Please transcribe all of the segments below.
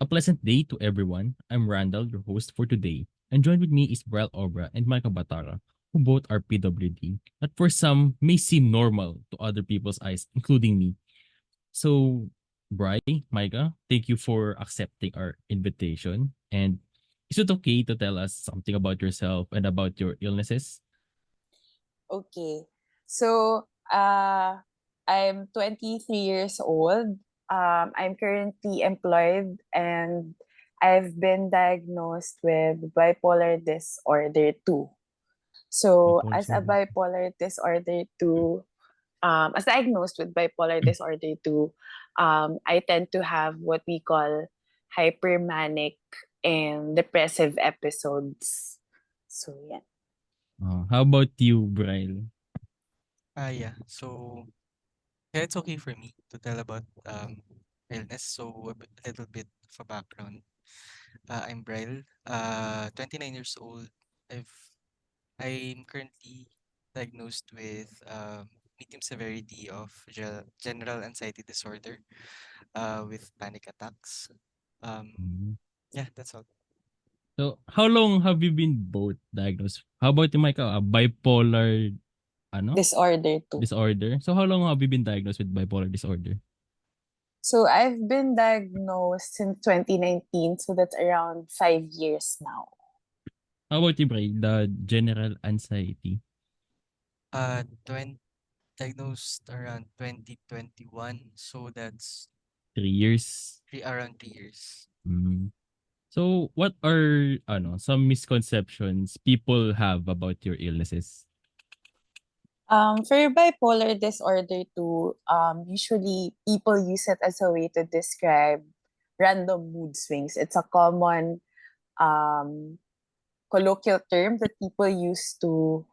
A pleasant day to everyone. I'm Randall, your host for today. And joined with me is Brian Obra and Micah Batara, who both are PWD, that for some may seem normal to other people's eyes, including me. So, Bri, Micah, thank you for accepting our invitation. And is it okay to tell us something about yourself and about your illnesses? Okay. So, I'm 23 years old. I'm currently employed and I've been diagnosed with bipolar disorder 2. So, Bipolar as a disorder. bipolar disorder 2, as diagnosed with bipolar disorder 2, I tend to have what we call hypermanic and depressive episodes. So, yeah. How about you, Brian? Yeah. So yeah, it's okay for me to tell about illness. So a little bit of a background. I'm Braille, 29 years old. I've I'm currently diagnosed with medium severity of general anxiety disorder with panic attacks. Um, Mhm. yeah, that's all. So, how long have you been both diagnosed? How about you, Micah? A bipolar, ano? Disorder 2. Disorder. So, how long have you been diagnosed with bipolar disorder? So I've been diagnosed since 2019, so that's around 5 years now. How about you, Bray? The general anxiety. 20 diagnosed around 2021, so that's 3 years. around 3 years. Mm. So, what are some misconceptions people have about your illnesses? For bipolar disorder 2, usually people use it as a way to describe random mood swings. It's a common um, colloquial term that people use to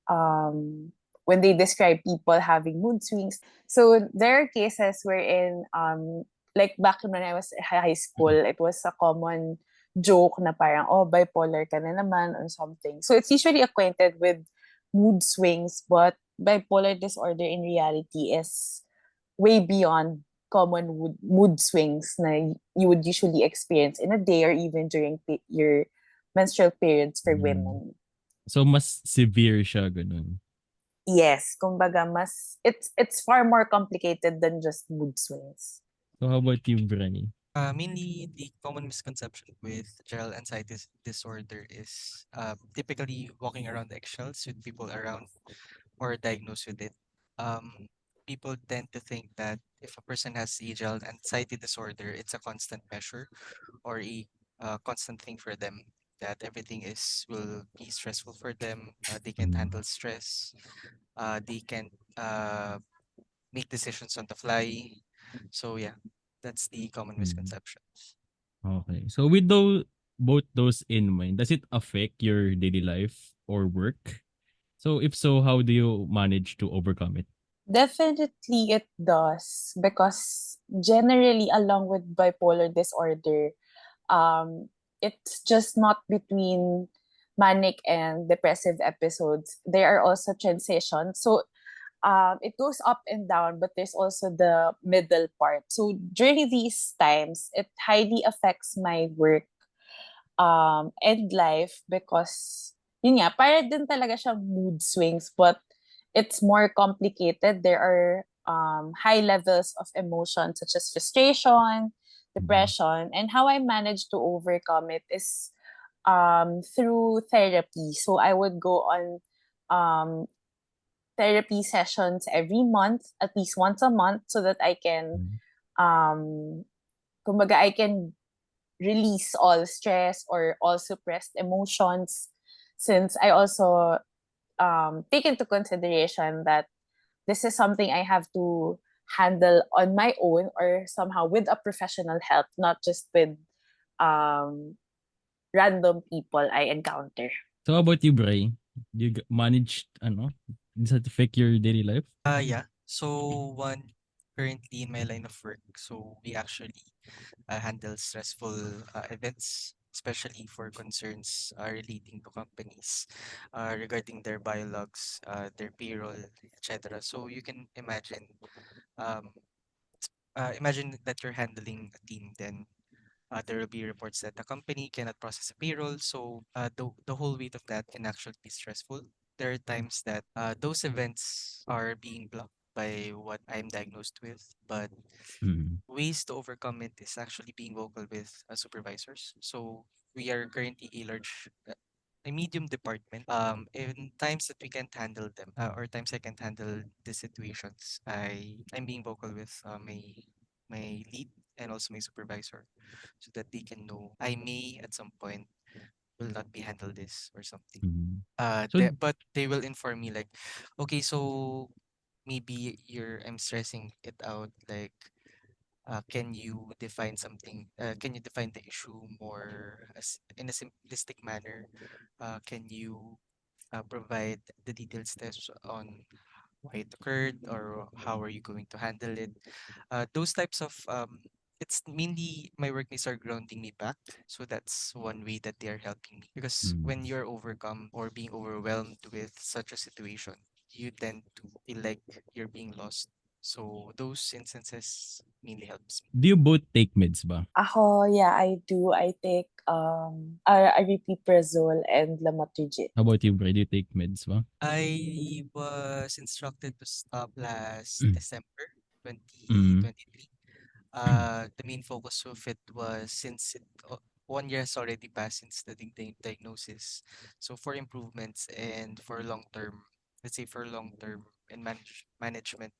um, when they describe people having mood swings. So there are cases wherein, like back when I was in high school, it was a common joke na parang, oh, bipolar ka na naman or something. So it's usually acquainted with mood swings, but bipolar disorder in reality is way beyond common mood swings na you would usually experience in a day or even during your menstrual periods for Mm. women. So, mas severe siya, ganun. Yes, kumbaga mas it's far more complicated than just mood swings. So, how about you, Bray? Mainly, the common misconception with general anxiety disorder is typically walking around eggshells with people around or diagnosed with it. Um, People tend to think that if a person has a general anxiety disorder, it's a constant measure or a constant thing for them. That everything is will be stressful for them. They can't Mm. handle stress. They can't make decisions on the fly. So yeah, that's the common Mm. misconceptions. Okay. So, with those both those in mind, does it affect your daily life or work? So, if so, how do you manage to overcome it? Definitely it does because generally along with bipolar disorder, um it's just not between manic and depressive episodes. There are also transitions. So it goes up and down, but there's also the middle part. So during these times, it highly affects my work and life because yun nga, para din talaga siyang mood swings, but it's more complicated. There are high levels of emotion such as frustration, Mm. depression, and how I manage to overcome it is through therapy. So I would go on um, therapy sessions every month, at least once a month, so that I can, Mm. um, kumbaga, I can release all stress or all suppressed emotions since I also take into consideration that this is something I have to handle on my own or somehow with a professional help, not just with um, random people I encounter. So, how about you, Bray? Do you manage, does that affect your daily life? Yeah. So one currently in my line of work, so we actually handle stressful events, especially for concerns relating to companies regarding their biologs, their payroll, etc. So you can imagine, um, imagine that you're handling a team, then There will be reports that the company cannot process a payroll. So the whole weight of that can actually be stressful. There are times that those events are being blocked by what I'm diagnosed with, but Mm. ways to overcome it is actually being vocal with supervisors. So we are currently a medium department. In times that we can't handle them, or times I can't handle the situations, I'm being vocal with my lead and also my supervisor, so that they can know I may at some point will not be handle this or something. Mm. So But they will inform me like, okay, so maybe I'm stressing it out, like can you define something? Can you define the issue more as in a simplistic manner? Can you provide the detailed steps on why it occurred or how are you going to handle it? Those types of it's mainly my workmates are grounding me back. So that's one way that they are helping me. Because mm. when you're overcome or being overwhelmed with such a situation, you tend to feel like you're being lost. So those instances mainly helps me. Do you both take meds ba? Ako, yeah, I do. I take aripiprazole and lamotrigine. How about you, Bray? Do you take meds ba? I was instructed to stop last Mm. December Mm. 2023. The main focus of it was since 1 year has already passed since the diagnosis. So for improvements and for long term, let's say for long term and management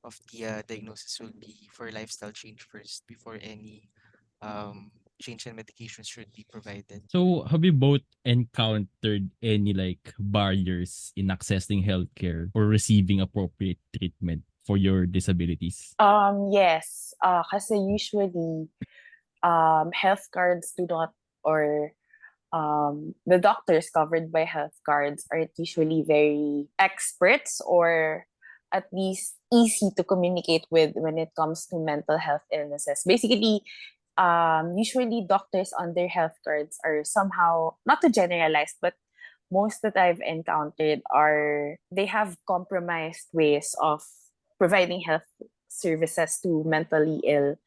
of the diagnosis will be for lifestyle change first before any change in medication should be provided. So have you both encountered any like barriers in accessing healthcare or receiving appropriate treatment for your disabilities? Yes. Kasi usually health cards do not, or the doctors covered by health cards aren't usually very experts, or at least easy to communicate with when it comes to mental health illnesses. Basically, usually doctors on their health cards are somehow, not to generalize, but most that I've encountered are, they have compromised ways of providing health services to mentally ill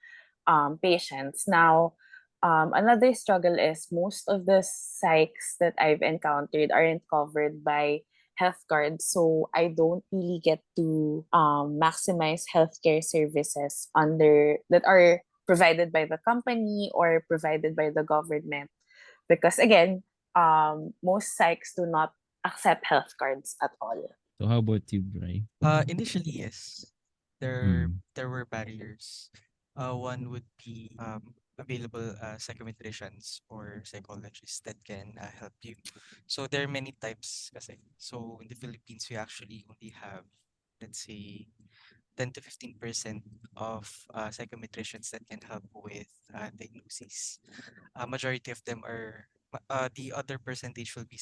patients. Now, another struggle is most of the psychs that I've encountered aren't covered by health cards, so I don't really get to maximize healthcare services under that are provided by the company or provided by the government, because again, most psychs do not accept health cards at all. So how about you, Bray? Initially, yes, Mm. there were barriers. One would be available psychometricians or psychologists that can help you. So there are many types kasi. So in the Philippines, we actually only have, let's say, 10 to 15% of psychometricians that can help with diagnoses. Majority of them are the other percentage will be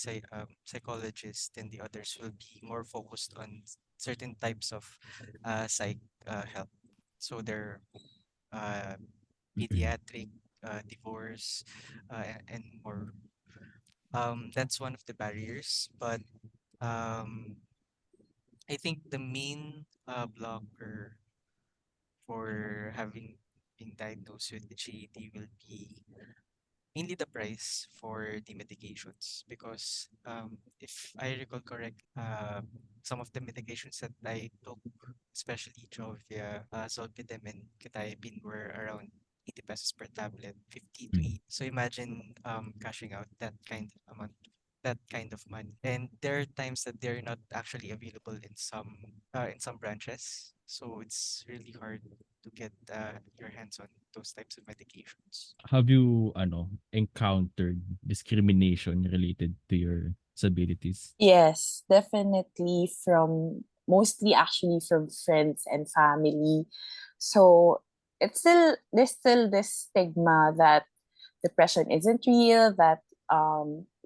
psychologists, and the others will be more focused on certain types of psych help. So they're uh, pediatric, divorce, and more. That's one of the barriers, but um, I think the main blocker for having been diagnosed with the GED will be mainly the price for the medications, because if I recall correct, some of the medications that I took, especially Jovia, Zolpidem and Quetiapine, were around 80 pesos per tablet, 50 to Mm. 80. So imagine cashing out that kind of amount, that kind of money. And there are times that they're not actually available in some branches. So it's really hard to get your hands on those types of medications. Have you encountered discrimination related to your disabilities? Yes, definitely, from mostly actually from friends and family. So there's still this stigma that depression isn't real, that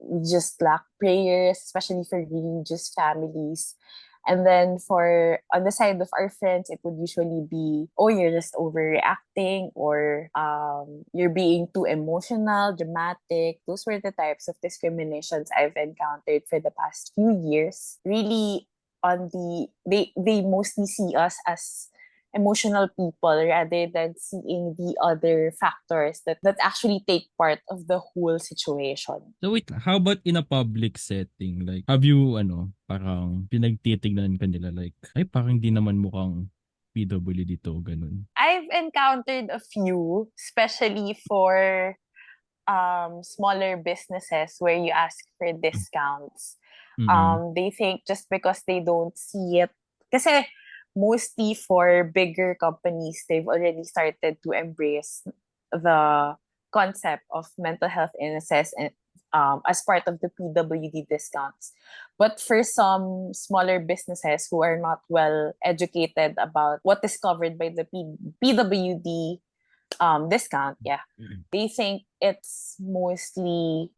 we just lack prayers, especially for religious families. And then for on the side of our friends, it would usually be, oh, you're just overreacting, or you're being too emotional, dramatic. Those were the types of discriminations I've encountered for the past few years. Really, they mostly see us as emotional people rather than seeing the other factors that actually take part of the whole situation. So wait, how about in a public setting? Like, have you, parang pinagtitignan ka nila like, ay, parang di naman mukhang PWD to, ganun. I've encountered a few, especially for smaller businesses where you ask for discounts. Mm-mm. They think just because they don't see it, kasi mostly for bigger companies, they've already started to embrace the concept of mental health illnesses and as part of the PWD discounts. But for some smaller businesses who are not well educated about what is covered by the PWD discount, yeah, Mm-mm. they think it's mostly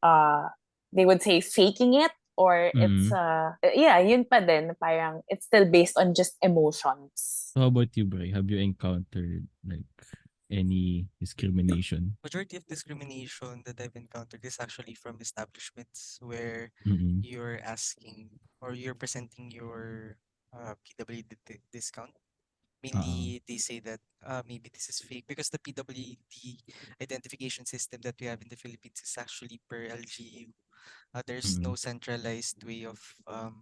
they would say faking it, or it's Mm-mm. yeah, yun pa din, parang it's still based on just emotions. So how about you, Bray? Have you encountered like any discrimination? Majority of discrimination that I've encountered is actually from establishments where Mm-mm. you're asking or you're presenting your PWD discount. Uh-uh. Mainly, they say that maybe this is fake because the PWD identification system that we have in the Philippines is actually per LGU. There's no Mm-mm. centralized way of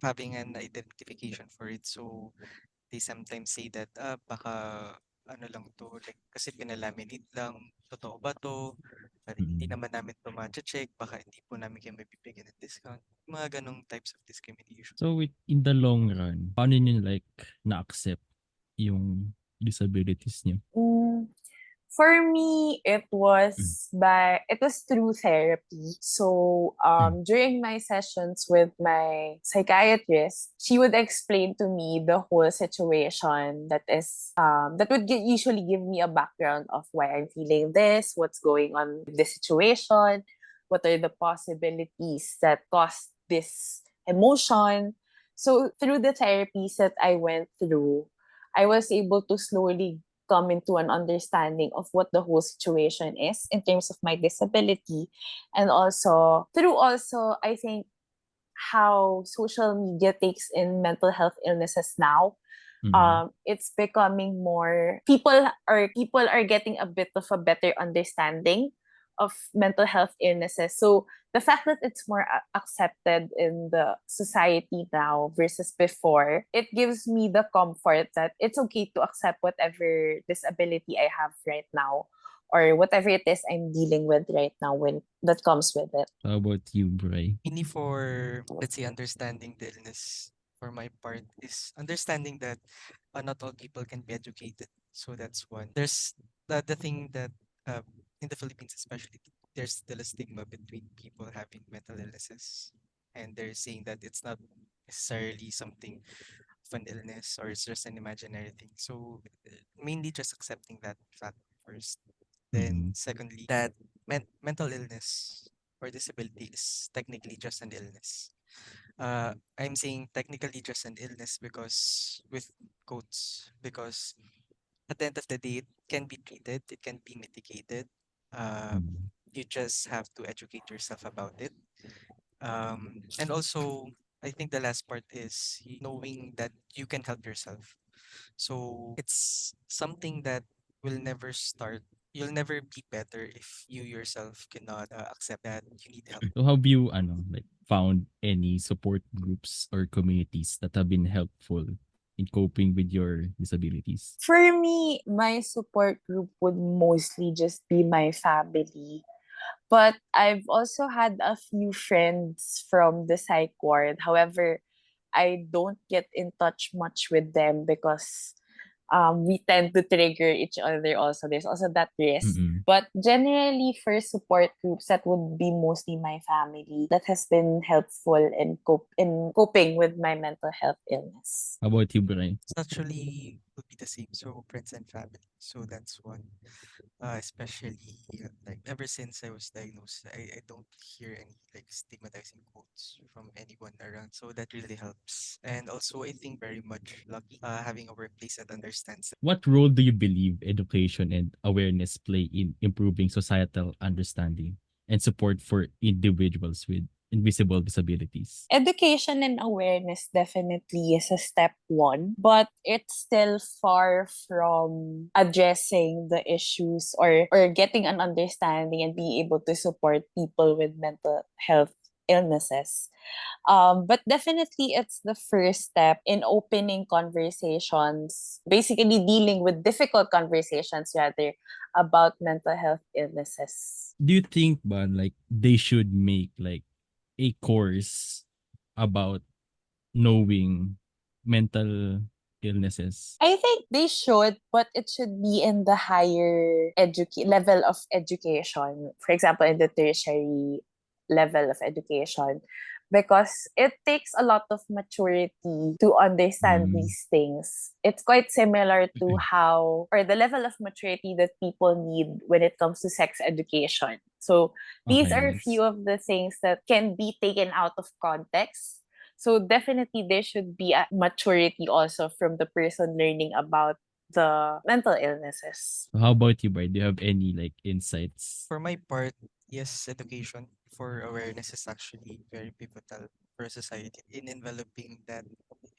having an identification for it. So they sometimes say that baka ano lang to, like kasi pinalaminate lang, totoo ba to? Hindi Mm-mm. naman namin to ma-check, baka hindi po namin kayo mabibigyan ng discount. Mga ganong types of discrimination. So in the long run, paano nyo like na-accept yung disabilities niyo? Mm, For me, Mm. it was through therapy. So Mm. during my sessions with my psychiatrist, she would explain to me the whole situation that would usually give me a background of why I'm feeling this, what's going on with this situation, what are the possibilities that caused this emotion. So through the therapies that I went through, I was able to slowly come into an understanding of what the whole situation is in terms of my disability, and also I think how social media takes in mental health illnesses now. Mm. It's becoming more people are getting a bit of a better understanding of mental health illnesses. So the fact that it's more accepted in the society now versus before, it gives me the comfort that it's okay to accept whatever disability I have right now, or whatever it is I'm dealing with right now when that comes with it. How about you, Bray? Mainly for, let's say, understanding the illness, for my part, is understanding that not all people can be educated. So that's one. There's the thing that uh, in the Philippines, especially, there's still a stigma between people having mental illnesses. And they're saying that it's not necessarily something of an illness or it's just an imaginary thing. So mainly just accepting that fact first. Then, Mm. secondly, that mental illness or disability is technically just an illness. I'm saying technically just an illness because, with quotes, because at the end of the day, it can be treated, it can be mitigated. Uh, Mm. you just have to educate yourself about it. And also, I think the last part is knowing that you can help yourself. So it's something that will never start. You'll never be better if you yourself cannot accept that you need help. So have you like found any support groups or communities that have been helpful in coping with your disabilities? For me, my support group would mostly just be my family. But I've also had a few friends from the psych ward. However, I don't get in touch much with them because we tend to trigger each other also. There's also that risk. Mm. But generally, for support groups, that would be mostly my family that has been helpful in coping with my mental health illness. How about you, Bray? It's actually would be the same. So friends and family. So that's one. Especially like ever since I was diagnosed, I don't hear any like stigmatizing quotes from anyone around. So that really helps. And also, I think very much lucky having a workplace that understands. What role do you believe education and awareness play in improving societal understanding and support for individuals with invisible disabilities? Education and awareness definitely is a step one, but it's still far from addressing the issues or getting an understanding and being able to support people with mental health illnesses. But definitely, it's the first step in opening conversations, basically dealing with difficult conversations rather about mental health illnesses. Do you think ba like they should make like a course about knowing mental illnesses? I think they should, but it should be in the higher level of education. For example, in the tertiary level of education, because it takes a lot of maturity to understand Mm. these things. It's quite similar to how, or the level of maturity that people need when it comes to sex education. So these Okay, are a yes. few of the things that can be taken out of context, so definitely there should be a maturity also from the person learning about the mental illnesses. So how about you, Bri? Do you have any like insights? For my part, yes, education for awareness is actually very pivotal for society in enveloping that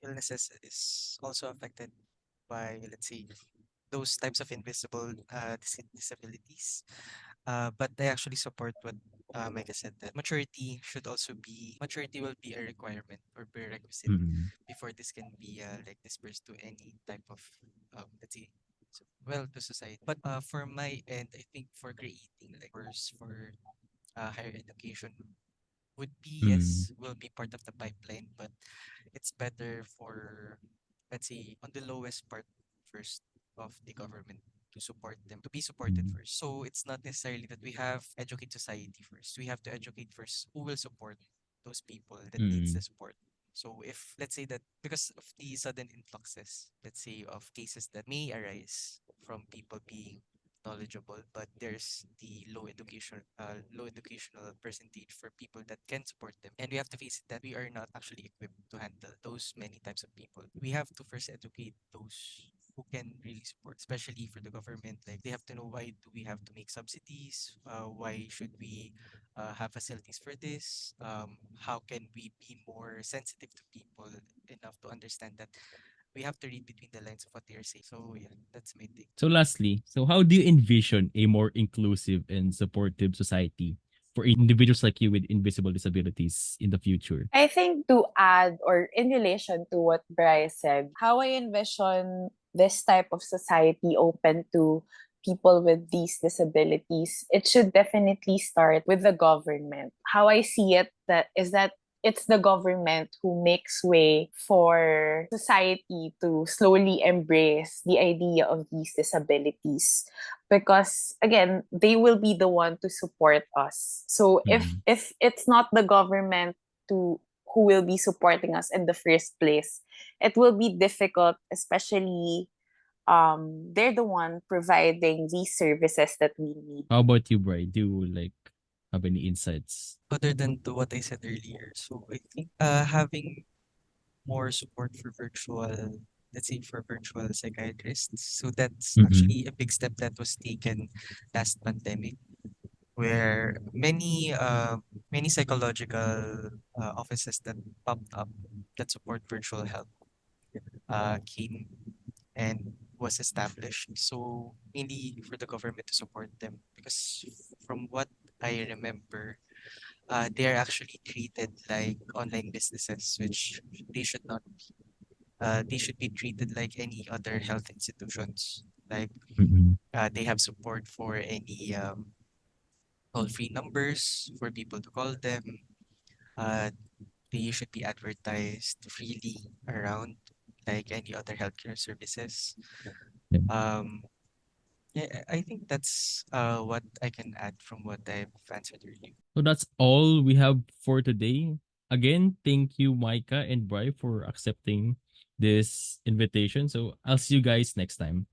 illnesses is also affected by, let's say, those types of invisible disabilities. But I actually support what Micah said, that maturity will be a requirement or prerequisite Mm. before this can be like dispersed to any type of let's say to society. But for my end, I think for creating like course for higher education would be, Mm. yes, will be part of the pipeline, but it's better for, let's say, on the lowest part first of the government to support them, to be supported Mm. first. So it's not necessarily that we have educate society first. We have to educate first who will support those people that needs the Mm. support. So if, let's say, that because of the sudden influxes, let's say, of cases that may arise from people being knowledgeable, but there's the low educational percentage for people that can support them, and we have to face it that we are not actually equipped to handle those many types of people. We have to first educate those who can really support, especially for the government. Like, they have to know, why do we have to make subsidies? Why should we have facilities for this? How can we be more sensitive to people enough to understand that we have to read between the lines of what they are saying? So yeah, that's my take. So lastly, so how do you envision a more inclusive and supportive society for individuals like you with invisible disabilities in the future? I think to add or in relation to what Bryce said, how I envision this type of society open to people with these disabilities, it should definitely start with the government. How I see it that it's the government who makes way for society to slowly embrace the idea of these disabilities, because again they will be the one to support us. So Mm. if it's not the government to who will be supporting us in the first place, it will be difficult, especially they're the one providing these services that we need. How about you, Bri? Do you like have any insights? Other than to what I said earlier, so I think having more support for virtual, let's say, for virtual psychiatrists. So that's Mm-hmm. actually a big step that was taken last pandemic, where many psychological offices that popped up that support virtual health came and was established. So mainly for the government to support them, because from what I remember, they are actually treated like online businesses, which they should not. They should be treated like any other health institutions. Like, Mm-hmm. they have support for any toll-free numbers for people to call them. Uh, they should be advertised freely around like any other healthcare services. Yeah. Um, yeah, I think that's what I can add from what I've answered earlier. So that's all we have for today. Again, thank you, Micah and Bri, for accepting this invitation. So I'll see you guys next time.